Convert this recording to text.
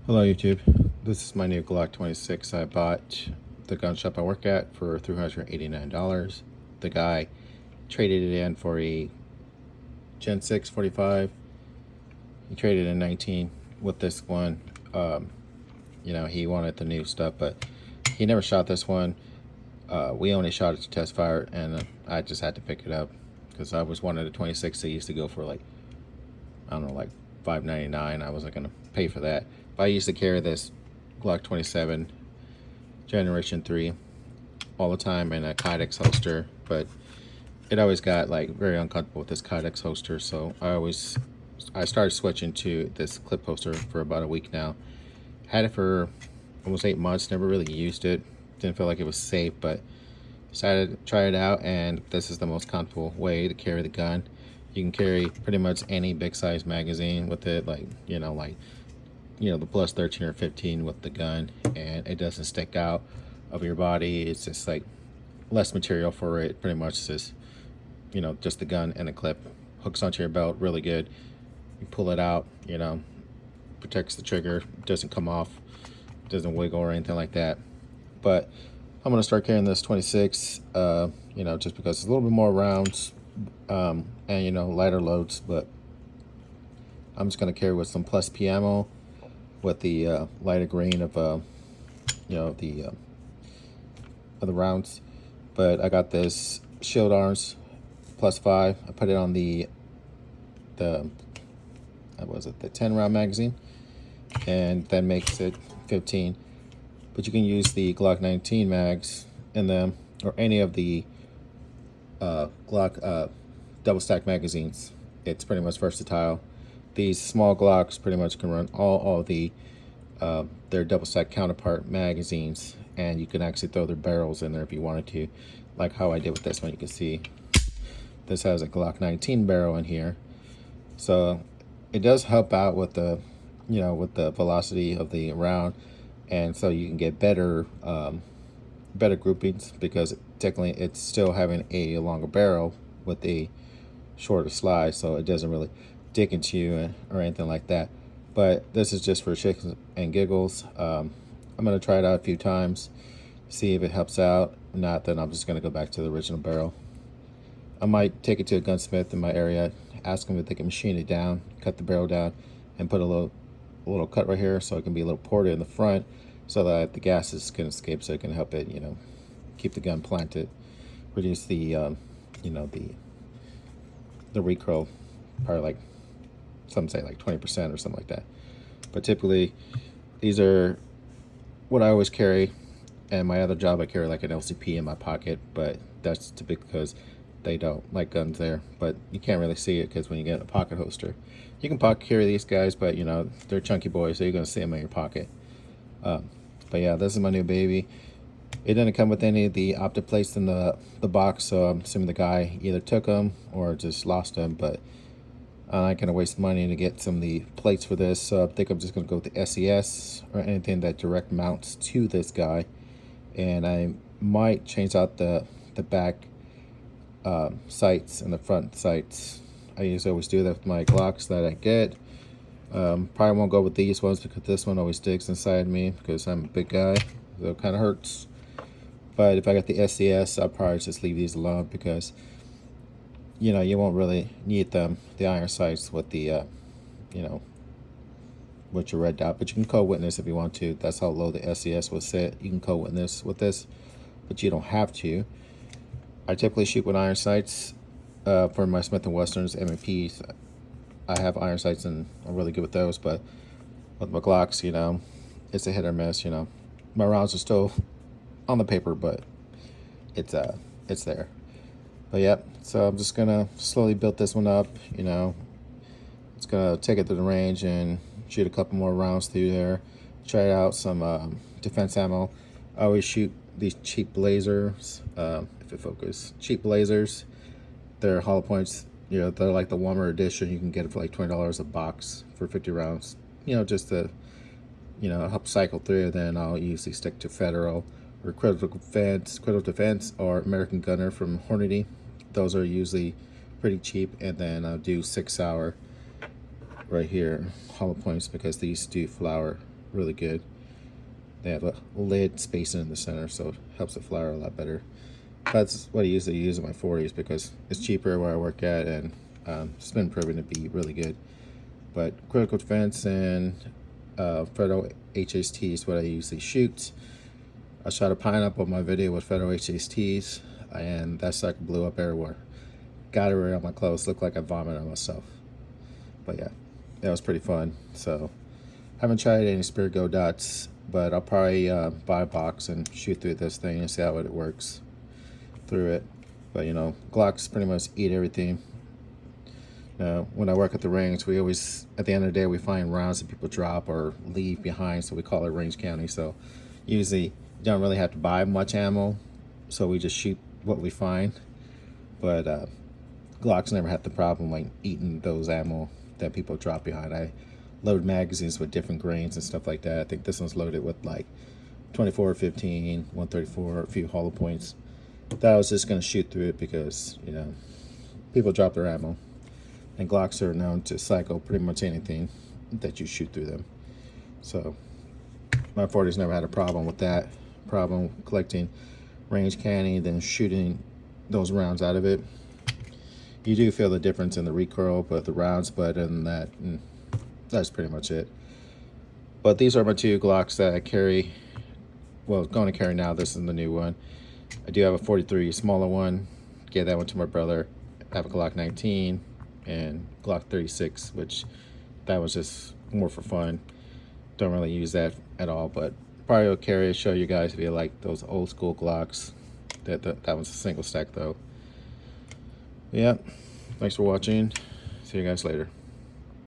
Hello YouTube, this is my new Glock 26 I bought the gun shop I work at for $389. The guy traded it in for a Gen 6 45. He traded in 19 with this one. He wanted the new stuff, but he never shot this one. We only shot it to test fire, and I just had to pick it up because I was wanting a 26 that used to go for like, I don't know, like $5.99. I wasn't gonna pay for that. But I used to carry this Glock 27 Generation 3 all the time in a Kydex holster, but it always got like very uncomfortable with this Kydex holster, so I started switching to this clip holster for about a week now. Had it for almost 8 months, never really used it, didn't feel like it was safe, but decided to try it out, and this is the most comfortable way to carry the gun. You can carry pretty much any big size magazine with it, like the plus 13 or 15 with the gun, and it doesn't stick out of your body. It's just like less material for it. Pretty much just just the gun and the clip hooks onto your belt really good. You pull it out, protects the trigger, doesn't come off, doesn't wiggle or anything like that. But I'm gonna start carrying this 26 just because it's a little bit more rounds, and lighter loads. But I'm just gonna carry with some plus P ammo with the lighter green of the rounds. But I got this shield arms plus 5. I put it on the what was it, the 10 round magazine, and that makes it 15. But you can use the Glock 19 mags in them, or any of the Glock double stack magazines. It's pretty much versatile. These small Glocks pretty much can run all the their double stack counterpart magazines, and you can actually throw their barrels in there if you wanted to, like how I did with this one. You can see this has a Glock 19 barrel in here, so it does help out with the with the velocity of the round, and so you can get better groupings, because technically it's still having a longer barrel with a shorter slide, so it doesn't really dig into you or anything like that. But this is just for shits and giggles. I'm gonna try it out a few times, see if it helps out. If not, then I'm just gonna go back to the original barrel. I might take it to a gunsmith in my area, ask them if they can machine it down, cut the barrel down, and put a little cut right here, so it can be a little ported in the front, so that the gases can escape, so it can help it, keep the gun planted, reduce the the recoil, probably like some say like 20% or something like that. But typically these are what I always carry, and my other job I carry like an LCP in my pocket, but that's typically because they don't like guns there. But you can't really see it because when you get a pocket holster, you can pocket carry these guys, but they're chunky boys, so you're gonna see them in your pocket. But yeah, this is my new baby. It didn't come with any of the optic plates in the box, so I'm assuming the guy either took them or just lost them. But I ain't gonna waste money to get some of the plates for this, so I think I'm just gonna go with the SES or anything that direct mounts to this guy. And I might change out the back sights and the front sights. I usually always do that with my Glocks that I get. Probably won't go with these ones because this one always digs inside me because I'm a big guy, so it kind of hurts. But if I got the SES, I'll probably just leave these alone, because you won't really need them, the iron sights with the with your red dot. But you can co-witness if you want to. That's how low the SES will sit. You can co-witness with this, but you don't have to. I typically shoot with iron sights for my Smith & Wessons M&Ps. I have iron sights and I'm really good with those, but with my Glocks, it's a hit or miss. My rounds are still on the paper, but it's there. But yep, so I'm just gonna slowly build this one up. It's gonna take it to the range and shoot a couple more rounds through there. Try out some defense ammo. I always shoot these cheap lasers. If it focus, cheap lasers. They're hollow points. They're like the Walmart edition. You can get it for like $20 a box for 50 rounds. Just to help cycle through. Then I'll usually stick to Federal or Critical Defense, or American Gunner from Hornady. Those are usually pretty cheap. And then I'll do 6 hour right here, hollow points, because these do flower really good. They have a lid spacing in the center, so it helps it fire a lot better. That's what I usually use in my 40s because it's cheaper where I work at, and it's been proven to be really good. But critical defense and federal HST is what I usually shoot. I shot a pineapple on my video with federal HSTs, and that sucker blew up everywhere. Got it around my clothes, looked like I vomited on myself. But yeah, that was pretty fun. So haven't tried any Spirit Go dots, but I'll probably buy a box and shoot through this thing and see how it works through it. But you know, Glocks pretty much eat everything. When I work at the range, we always, at the end of the day, we find rounds that people drop or leave behind, so we call it range county. So usually you don't really have to buy much ammo, so we just shoot what we find. But Glocks never had the problem like eating those ammo that people drop behind. I load magazines with different grains and stuff like that. I think this one's loaded with like 24, 15, 134, a few hollow points. That I was just going to shoot through it because, you know, people drop their ammo. And Glocks are known to cycle pretty much anything that you shoot through them. So my 40s never had a problem with that. Problem collecting range candy, then shooting those rounds out of it. You do feel the difference in the recoil, but the rounds, but other than that, that's pretty much it. But these are my two Glocks that I carry. Well, going to carry now. This is the new one. I do have a 43 smaller one. Gave that one to my brother. I have a Glock 19 and Glock 36, which that was just more for fun. Don't really use that at all, but probably will carry it, show you guys if you like those old school Glocks. That was a single stack though. Yeah, thanks for watching. See you guys later.